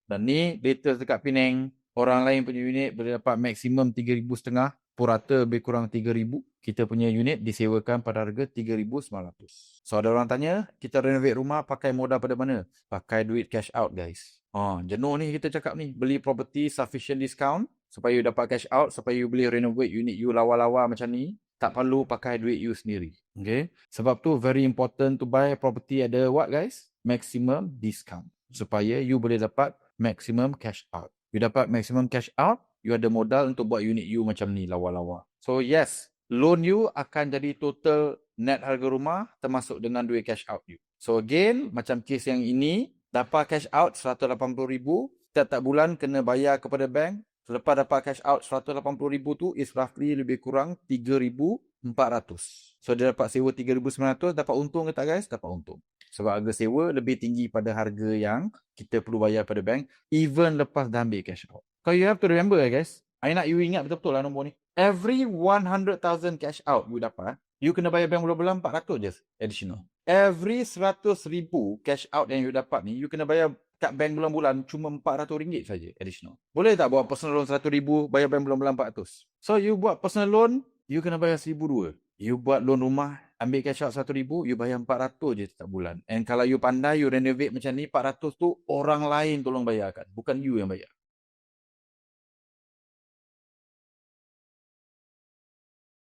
Dan ni latest dekat Penang. Orang lain punya unit boleh dapat maksimum 3,500 purata lebih kurang 3,000. Kita punya unit disewakan pada harga 3,900. So ada orang tanya, kita renovate rumah pakai modal pada mana? Pakai duit cash out guys. Jenuh ni kita cakap ni. Beli property sufficient discount supaya you dapat cash out, supaya you boleh renovate unit you lawa-lawa macam ni. Tak perlu pakai duit you sendiri. Okay? Sebab tu very important to buy property ada what guys? Maximum discount. Supaya you boleh dapat maximum cash out. You dapat maximum cash out, you ada modal untuk buat unit you macam ni lawa-lawa. So yes, loan you akan jadi total net harga rumah termasuk dengan duit cash out you. So again, macam kes yang ini, dapat cash out 180,000, tiap-tiap bulan kena bayar kepada bank. Selepas dapat cash out 180,000 tu is roughly lebih kurang 3,400. So dia dapat sewa 3,900, dapat untung ke tak guys? Dapat untung. Sebab harga sewa lebih tinggi pada harga yang kita perlu bayar pada bank even lepas dah ambil cash out. So you have to remember guys, I nak you ingat betul-betul lah nombor ni. Every 100,000 cash out you dapat, you kena bayar bank bulan-bulan 400 je additional. Every 100,000 cash out yang you dapat ni, you kena bayar kat bank bulan-bulan cuma RM400 saja additional. Boleh tak buat personal loan 100,000, bayar bank bulan-bulan 400? So you buat personal loan, you kena bayar 1,200. You buat loan rumah, ambil cash out 1,000, you bayar 400 je setiap bulan. And kalau you pandai, you renovate macam ni, 400 tu orang lain tolong bayarkan. Bukan you yang bayar.